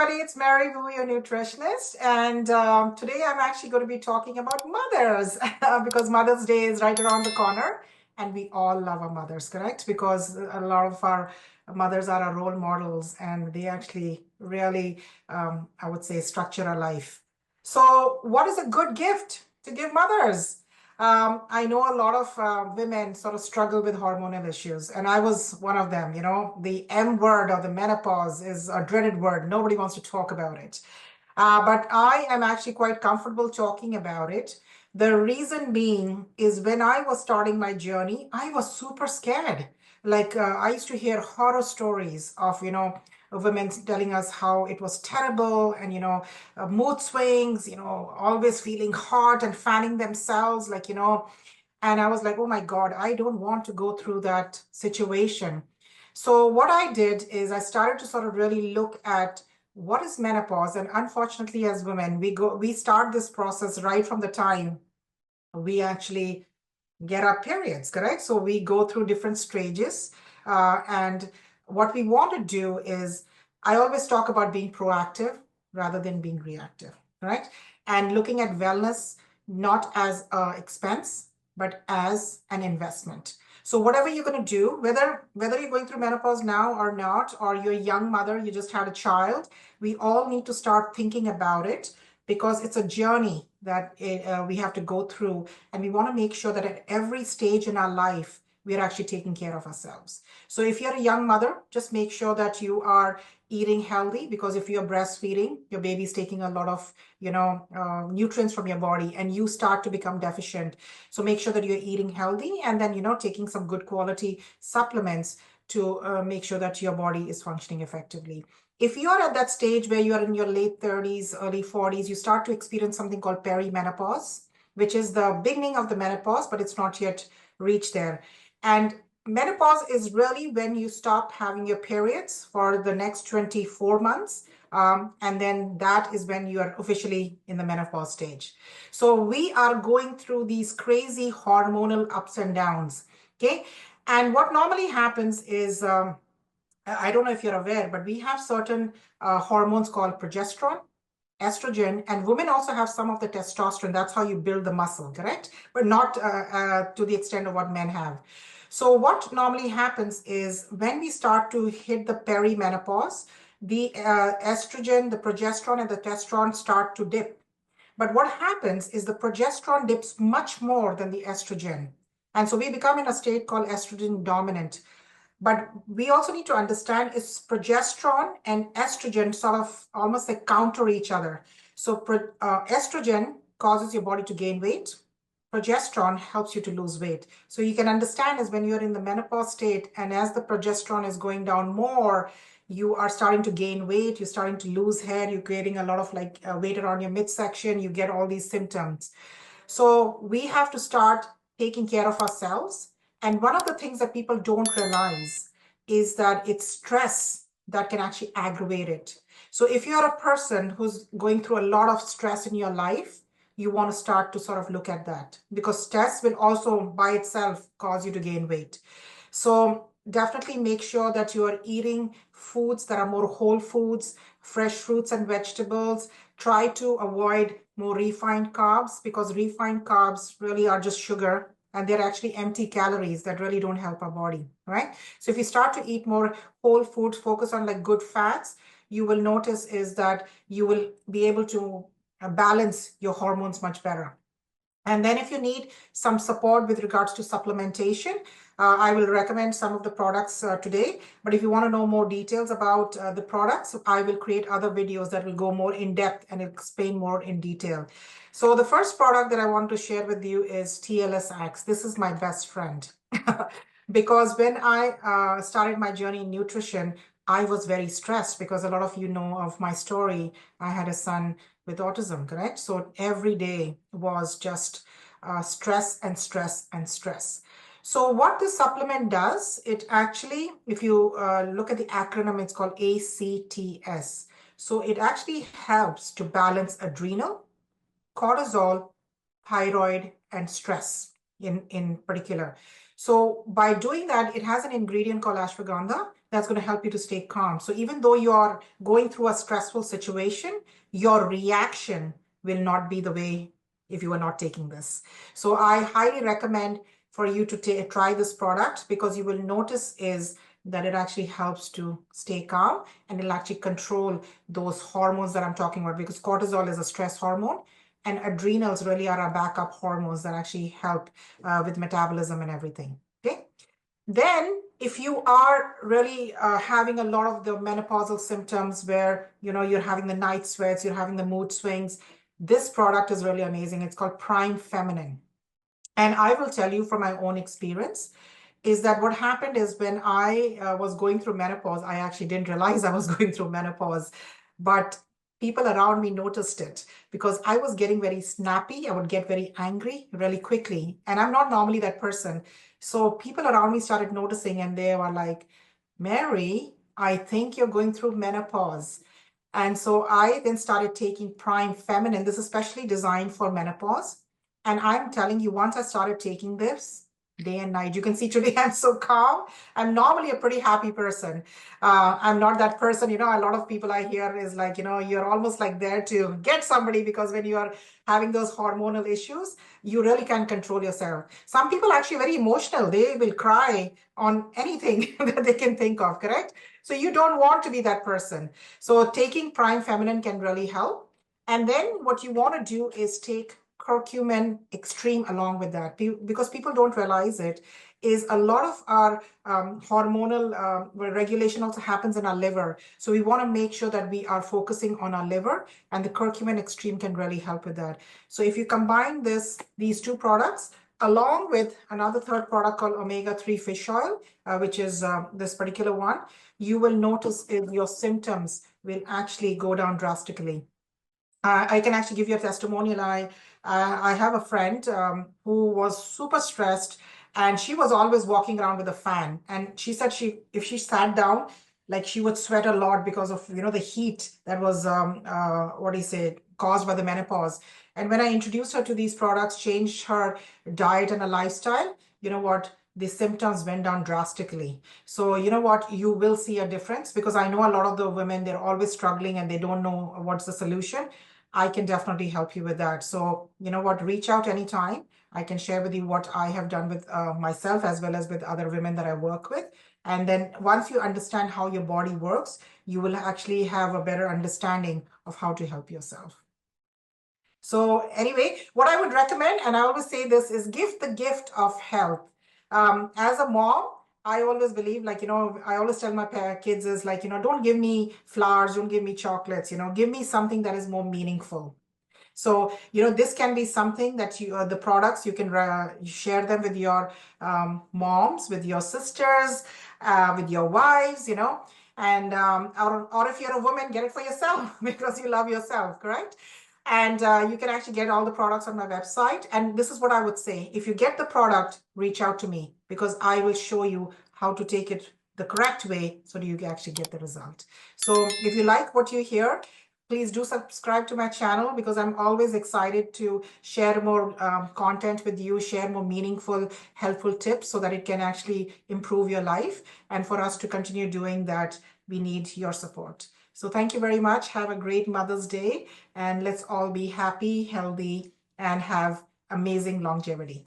everybody, it's Mary Wu, your nutritionist, and today I'm actually going to be talking about mothers because Mother's Day is right around the corner, and we all love our mothers, correct? Because a lot of our mothers are our role models, and they actually really, I would say, structure our life. So, what is a good gift to give mothers? I know a lot of women sort of struggle with hormonal issues, and I was one of them. You know, the M word or the menopause is a dreaded word. Nobody wants to talk about it. But I am actually quite comfortable talking about it. The reason being is when I was starting my journey, I was super scared. Like I used to hear horror stories of, women telling us how it was terrible and, mood swings, always feeling hot and fanning themselves, and I was like, oh my God, I don't want to go through that situation. So what I did is I started to sort of really look at what is menopause. And unfortunately, as women, we start this process right from the time we actually get our periods, correct? So we go through different stages. And what we want to do is, I always talk about being proactive rather than being reactive, right? And looking at wellness not as an expense, but as an investment. So whatever you're going to do, whether you're going through menopause now or not, or you're a young mother, you just had a child, we all need to start thinking about it because it's a journey that we have to go through. And we want to make sure that at every stage in our life, we are actually taking care of ourselves. So if you're a young mother, just make sure that you are eating healthy, because if you're breastfeeding, your baby's taking a lot of, nutrients from your body and you start to become deficient. So make sure that you're eating healthy and then, taking some good quality supplements to make sure that your body is functioning effectively. If you're at that stage where you're in your late 30s, early 40s, you start to experience something called perimenopause, which is the beginning of the menopause, but it's not yet reached there. And menopause is really when you stop having your periods for the next 24 months. And then that is when you are officially in the menopause stage. So we are going through these crazy hormonal ups and downs. Okay. And what normally happens is, I don't know if you're aware, but we have certain hormones called progesterone, estrogen, and women also have some of the testosterone. That's how you build the muscle, correct? But not to the extent of what men have. So what normally happens is when we start to hit the perimenopause, the estrogen, the progesterone, and the testosterone start to dip. But what happens is the progesterone dips much more than the estrogen. And so we become in a state called estrogen dominant. But we also need to understand is progesterone and estrogen sort of almost like counter each other. So estrogen causes your body to gain weight. Progesterone helps you to lose weight. So you can understand is when you're in the menopause state and as the progesterone is going down more, you are starting to gain weight, you're starting to lose hair, you're creating a lot of weight around your midsection, you get all these symptoms. So we have to start taking care of ourselves. And one of the things that people don't realize is that it's stress that can actually aggravate it. So if you're a person who's going through a lot of stress in your life, you want to start to sort of look at that, because stress will also by itself cause you to gain weight. So definitely make sure that you are eating foods that are more whole foods, fresh fruits and vegetables. Try to avoid more refined carbs, because refined carbs really are just sugar and they're actually empty calories that really don't help our body, right? So if you start to eat more whole foods, focus on like good fats, you will notice is that you will be able to balance your hormones much better. And then if you need some support with regards to supplementation, I will recommend some of the products today. But if you want to know more details about the products, I will create other videos that will go more in depth and explain more in detail. So the first product that I want to share with you is TLS ACTS. This is my best friend. Because when I started my journey in nutrition, I was very stressed because a lot of you know of my story. I had a son with autism, correct? So every day was just stress and stress and stress. So what this supplement does, it actually, if you look at the acronym, it's called ACTS. So it actually helps to balance adrenal, cortisol, thyroid, and stress in particular. So by doing that, it has an ingredient called ashwagandha that's going to help you to stay calm. So even though you are going through a stressful situation, your reaction will not be the way if you are not taking this. So I highly recommend for you to try this product, because you will notice is that it actually helps to stay calm, and it'll actually control those hormones that I'm talking about, because cortisol is a stress hormone and adrenals really are our backup hormones that actually help with metabolism and everything. Okay. Then if you are really having a lot of the menopausal symptoms where, you're having the night sweats, you're having the mood swings, this product is really amazing. It's called Prime Feminine. And I will tell you from my own experience is that what happened is when I was going through menopause, I actually didn't realize I was going through menopause, but people around me noticed it because I was getting very snappy. I would get very angry really quickly. And I'm not normally that person. So people around me started noticing, and they were like, Mary, I think you're going through menopause. And so I then started taking Prime Feminine. This is specially designed for menopause. And I'm telling you, once I started taking this day and night, you can see today I'm so calm. I'm normally a pretty happy person. I'm not that person, a lot of people I hear is like, you're almost like there to get somebody, because when you are having those hormonal issues, you really can't control yourself. Some people are actually very emotional. They will cry on anything that they can think of, correct? So you don't want to be that person. So taking Prime Feminine can really help. And then what you want to do is take Curcumin Extreme along with that, because people don't realize it, is a lot of our hormonal regulation also happens in our liver. So we want to make sure that we are focusing on our liver, and the Curcumin Extreme can really help with that. So if you combine these two products along with another third product called omega-3 fish oil, which is this particular one, you will notice your symptoms will actually go down drastically. I can actually give you a testimonial. I have a friend who was super stressed, and she was always walking around with a fan. And she said if she sat down, like she would sweat a lot because of the heat that was caused by the menopause. And when I introduced her to these products, changed her diet and a lifestyle, you know what? The symptoms went down drastically. So you know what? You will see a difference, because I know a lot of the women, they're always struggling and they don't know what's the solution. I can definitely help you with that. So you know what? Reach out anytime. I can share with you what I have done with myself, as well as with other women that I work with. And then once you understand how your body works, you will actually have a better understanding of how to help yourself. So anyway, what I would recommend, and I always say this, is give the gift of health. As a mom, I always believe, I always tell my kids is don't give me flowers, don't give me chocolates, give me something that is more meaningful. So, this can be something that the products, you can share them with your moms, with your sisters, with your wives, and or if you're a woman, get it for yourself because you love yourself, correct? And you can actually get all the products on my website. And this is what I would say. If you get the product, reach out to me, because I will show you how to take it the correct way so that you can actually get the result. So if you like what you hear, please do subscribe to my channel, because I'm always excited to share more content with you, share more meaningful, helpful tips so that it can actually improve your life. And for us to continue doing that, we need your support. So thank you very much. Have a great Mother's Day, and let's all be happy, healthy, and have amazing longevity.